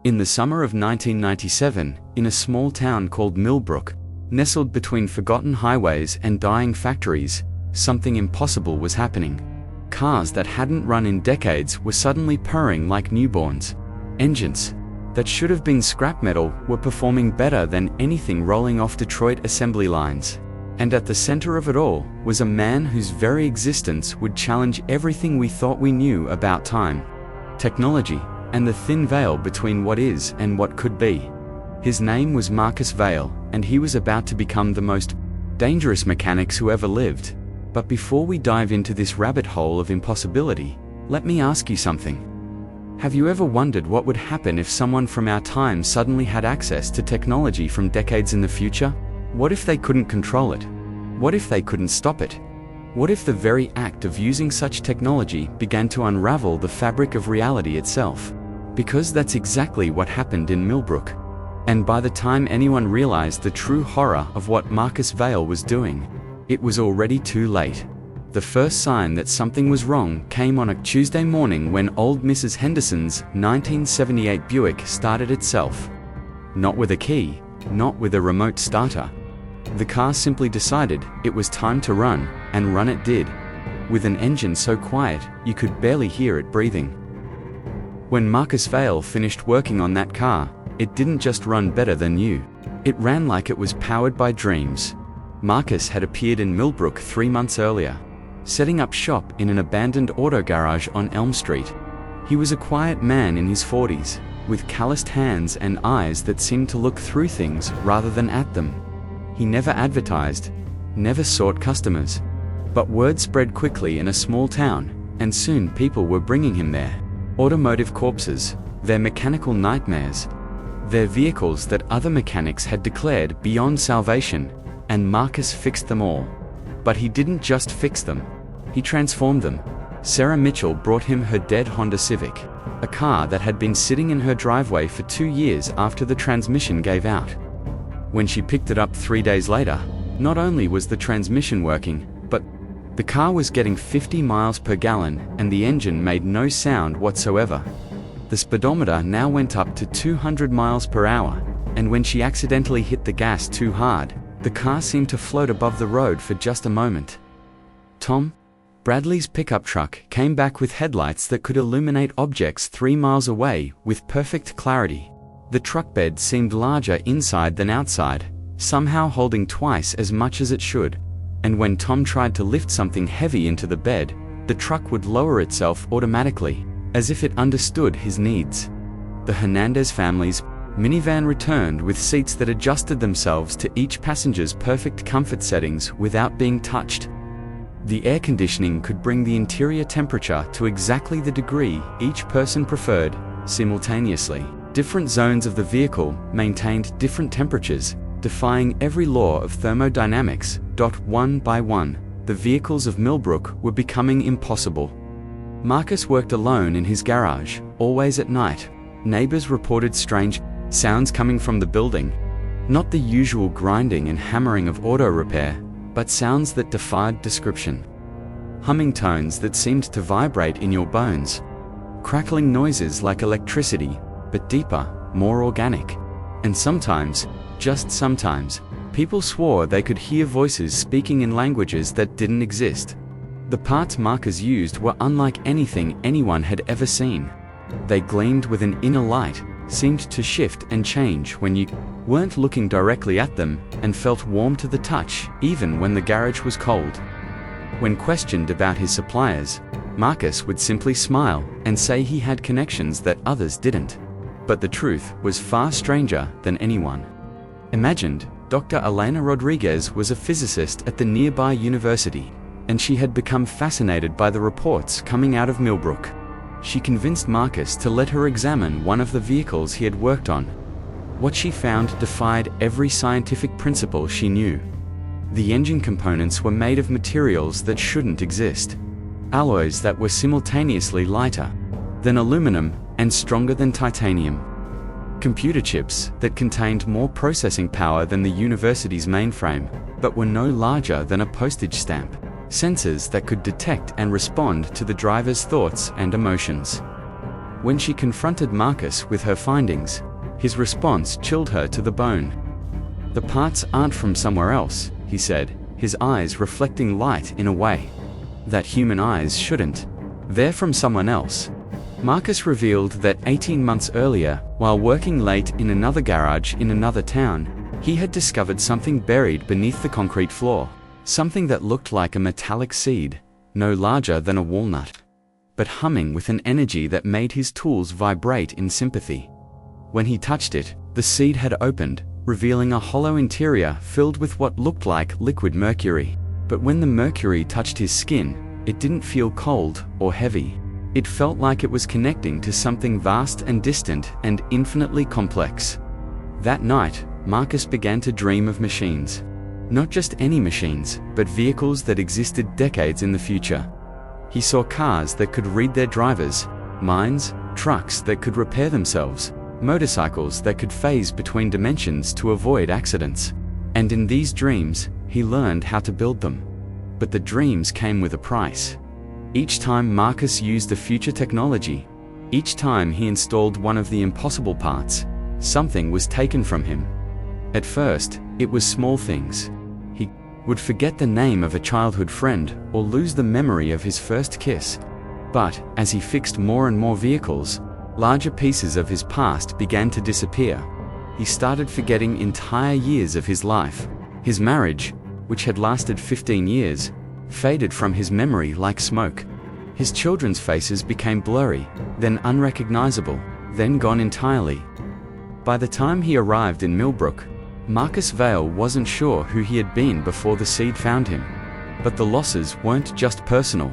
In the summer of 1997, in a small town called Millbrook, nestled between forgotten highways and dying factories, something impossible was happening. Cars that hadn't run in decades were suddenly purring like newborns. Engines that should have been scrap metal were performing better than anything rolling off Detroit assembly lines. And at the center of it all was a man whose very existence would challenge everything we thought we knew about time, technology, and the thin veil between what is and what could be. His name was Marcus Vail, and he was about to become the most dangerous mechanics who ever lived. But before we dive into this rabbit hole of impossibility, let me ask you something. Have you ever wondered what would happen if someone from our time suddenly had access to technology from decades in the future? What if they couldn't control it? What if they couldn't stop it? What if the very act of using such technology began to unravel the fabric of reality itself? Because that's exactly what happened in Millbrook. And by the time anyone realized the true horror of what Marcus Vail was doing, it was already too late. The first sign that something was wrong came on a Tuesday morning when old Mrs. Henderson's 1978 Buick started itself. Not with a key, not with a remote starter. The car simply decided it was time to run, and run it did, with an engine so quiet you could barely hear it breathing. When Marcus Vail finished working on that car, it didn't just run better than new. It ran like it was powered by dreams. Marcus had appeared in Millbrook 3 months earlier, setting up shop in an abandoned auto garage on Elm Street. He was a quiet man in his 40s, with calloused hands and eyes that seemed to look through things rather than at them. He never advertised, never sought customers. But word spread quickly in a small town, and soon people were bringing him their automotive corpses, their mechanical nightmares, their vehicles that other mechanics had declared beyond salvation, and Marcus fixed them all. But he didn't just fix them, he transformed them. Sarah Mitchell brought him her dead Honda Civic, a car that had been sitting in her driveway for 2 years after the transmission gave out. When she picked it up 3 days later, not only was the transmission working, but the car was getting 50 miles per gallon and the engine made no sound whatsoever. The speedometer now went up to 200 miles per hour, and when she accidentally hit the gas too hard, the car seemed to float above the road for just a moment. Tom Bradley's pickup truck came back with headlights that could illuminate objects 3 miles away with perfect clarity. The truck bed seemed larger inside than outside, somehow holding twice as much as it should. And when Tom tried to lift something heavy into the bed, the truck would lower itself automatically, as if it understood his needs. The Hernandez family's minivan returned with seats that adjusted themselves to each passenger's perfect comfort settings without being touched. The air conditioning could bring the interior temperature to exactly the degree each person preferred, simultaneously. Different zones of the vehicle maintained different temperatures, defying every law of thermodynamics. One by one, the vehicles of Millbrook were becoming impossible. Marcus worked alone in his garage, always at night. Neighbors reported strange sounds coming from the building. Not the usual grinding and hammering of auto repair, but sounds that defied description. Humming tones that seemed to vibrate in your bones. Crackling noises like electricity, but deeper, more organic. And sometimes, just sometimes, people swore they could hear voices speaking in languages that didn't exist. The parts Marcus used were unlike anything anyone had ever seen. They gleamed with an inner light, seemed to shift and change when you weren't looking directly at them, and felt warm to the touch, even when the garage was cold. When questioned about his suppliers, Marcus would simply smile and say he had connections that others didn't. But the truth was far stranger than anyone imagined. Dr. Elena Rodriguez was a physicist at the nearby university, and she had become fascinated by the reports coming out of Millbrook. She convinced Marcus to let her examine one of the vehicles he had worked on. What she found defied every scientific principle she knew. The engine components were made of materials that shouldn't exist. Alloys that were simultaneously lighter than aluminum and stronger than titanium. Computer chips that contained more processing power than the university's mainframe, but were no larger than a postage stamp. Sensors that could detect and respond to the driver's thoughts and emotions. When she confronted Marcus with her findings, his response chilled her to the bone. "The parts aren't from somewhere else," he said, his eyes reflecting light in a way that human eyes shouldn't. "They're from someone else." Marcus revealed that 18 months earlier, while working late in another garage in another town, he had discovered something buried beneath the concrete floor. Something that looked like a metallic seed, no larger than a walnut, but humming with an energy that made his tools vibrate in sympathy. When he touched it, the seed had opened, revealing a hollow interior filled with what looked like liquid mercury. But when the mercury touched his skin, it didn't feel cold or heavy. It felt like it was connecting to something vast and distant and infinitely complex. That night, Marcus began to dream of machines. Not just any machines, but vehicles that existed decades in the future. He saw cars that could read their drivers, mines, trucks that could repair themselves, motorcycles that could phase between dimensions to avoid accidents. And in these dreams, he learned how to build them. But the dreams came with a price. Each time Marcus used the future technology, each time he installed one of the impossible parts, something was taken from him. At first, it was small things. He would forget the name of a childhood friend or lose the memory of his first kiss. But as he fixed more and more vehicles, larger pieces of his past began to disappear. He started forgetting entire years of his life. His marriage, which had lasted 15 years, faded from his memory like smoke. His children's faces became blurry, then unrecognizable, then gone entirely. By the time he arrived in Millbrook, Marcus Vale wasn't sure who he had been before the seed found him. But the losses weren't just personal.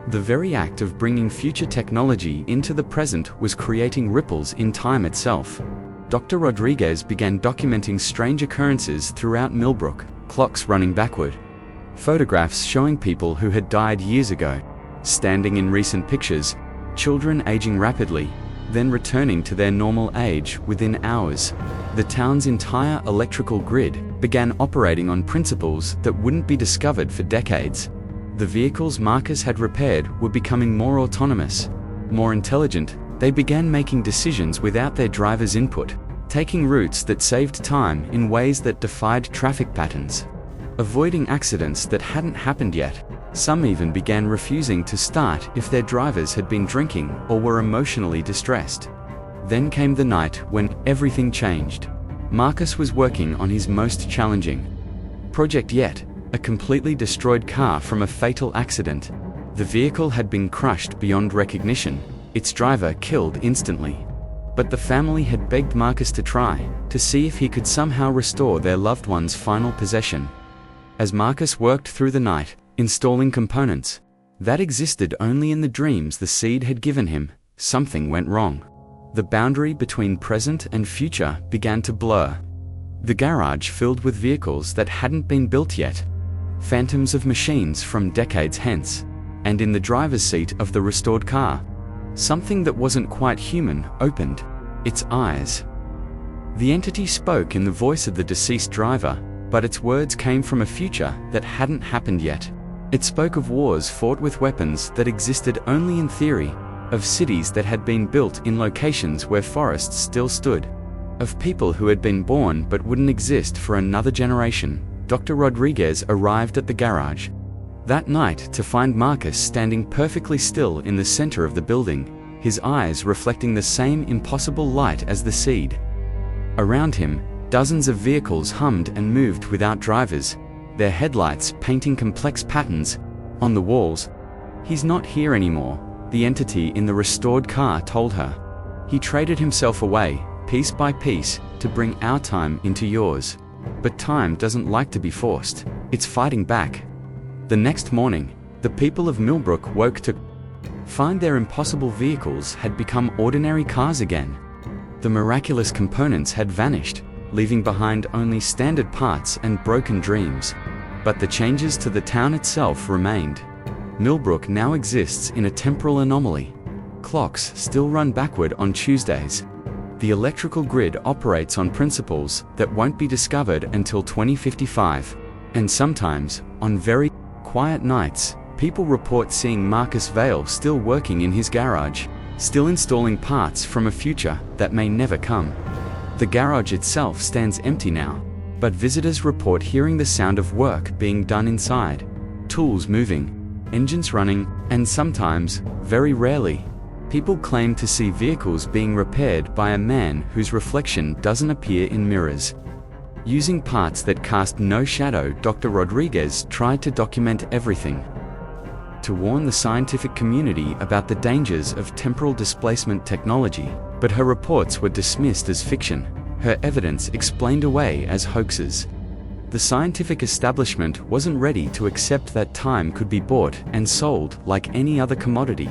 The very act of bringing future technology into the present was creating ripples in time itself. Dr. Rodriguez began documenting strange occurrences throughout Millbrook, clocks running backward, photographs showing people who had died years ago, standing in recent pictures, children aging rapidly, then returning to their normal age within hours. The town's entire electrical grid began operating on principles that wouldn't be discovered for decades. The vehicles Marcus had repaired were becoming more autonomous, more intelligent. They began making decisions without their driver's input, taking routes that saved time in ways that defied traffic patterns, avoiding accidents that hadn't happened yet. Some even began refusing to start if their drivers had been drinking or were emotionally distressed. Then came the night when everything changed. Marcus was working on his most challenging project yet, a completely destroyed car from a fatal accident. The vehicle had been crushed beyond recognition, its driver killed instantly. But the family had begged Marcus to try, to see if he could somehow restore their loved one's final possession. As Marcus worked through the night, installing components that existed only in the dreams the seed had given him, something went wrong. The boundary between present and future began to blur. The garage filled with vehicles that hadn't been built yet, phantoms of machines from decades hence, and in the driver's seat of the restored car, something that wasn't quite human opened its eyes. The entity spoke in the voice of the deceased driver, but its words came from a future that hadn't happened yet. It spoke of wars fought with weapons that existed only in theory, of cities that had been built in locations where forests still stood, of people who had been born but wouldn't exist for another generation. Dr. Rodriguez arrived at the garage that night to find Marcus standing perfectly still in the center of the building, his eyes reflecting the same impossible light as the seed. Around him, dozens of vehicles hummed and moved without drivers, their headlights painting complex patterns on the walls. "He's not here anymore," the entity in the restored car told her. "He traded himself away, piece by piece, to bring our time into yours. But time doesn't like to be forced. It's fighting back." The next morning, the people of Millbrook woke to find their impossible vehicles had become ordinary cars again. The miraculous components had vanished, leaving behind only standard parts and broken dreams. But the changes to the town itself remained. Millbrook now exists in a temporal anomaly. Clocks still run backward on Tuesdays. The electrical grid operates on principles that won't be discovered until 2055. And sometimes, on very quiet nights, people report seeing Marcus Vale still working in his garage. still installing parts from a future that may never come. The garage itself stands empty now, but visitors report hearing the sound of work being done inside, tools moving, engines running, and sometimes, very rarely, people claim to see vehicles being repaired by a man whose reflection doesn't appear in mirrors. Using parts that cast no shadow, Dr. Rodriguez tried to document everything, to warn the scientific community about the dangers of temporal displacement technology, but her reports were dismissed as fiction, her evidence explained away as hoaxes. The scientific establishment wasn't ready to accept that time could be bought and sold like any other commodity,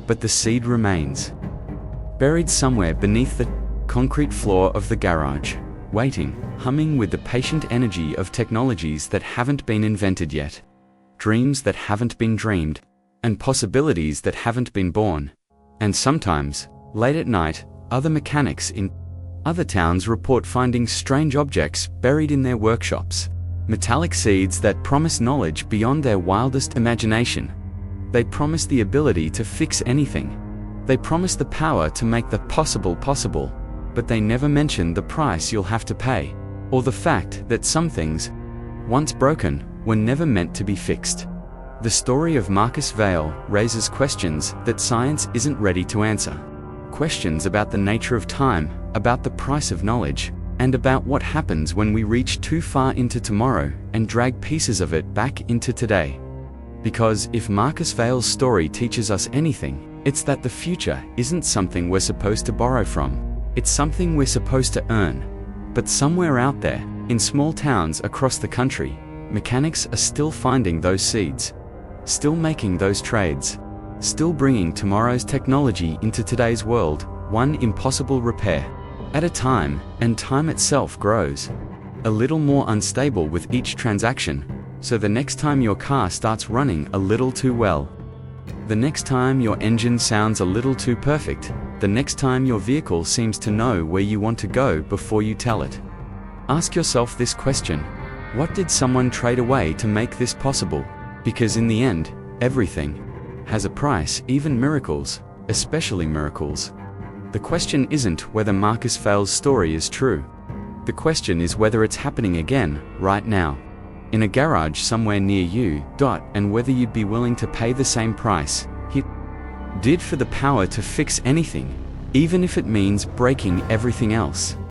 but the seed remains, buried somewhere beneath the concrete floor of the garage, waiting, humming with the patient energy of technologies that haven't been invented yet, dreams that haven't been dreamed, and possibilities that haven't been born. And sometimes, late at night, other mechanics in other towns report finding strange objects buried in their workshops, metallic seeds that promise knowledge beyond their wildest imagination. They promise the ability to fix anything. They promise the power to make the possible possible, but they never mention the price you'll have to pay, or the fact that some things, once broken, were never meant to be fixed. The story of Marcus Vail raises questions that science isn't ready to answer. Questions about the nature of time, about the price of knowledge, and about what happens when we reach too far into tomorrow and drag pieces of it back into today. Because if Marcus Vail's story teaches us anything, it's that the future isn't something we're supposed to borrow from. It's something we're supposed to earn. But somewhere out there, in small towns across the country, mechanics are still finding those seeds, still making those trades, still bringing tomorrow's technology into today's world, one impossible repair at a time, and time itself grows a little more unstable with each transaction. So the next time your car starts running a little too well, the next time your engine sounds a little too perfect, the next time your vehicle seems to know where you want to go before you tell it, ask yourself this question: what did someone trade away to make this possible? Because in the end, everything has a price, even miracles, especially miracles. The question isn't whether Marcus Vail's story is true. The question is whether it's happening again, right now, in a garage somewhere near you, and whether you'd be willing to pay the same price he did for the power to fix anything, even if it means breaking everything else.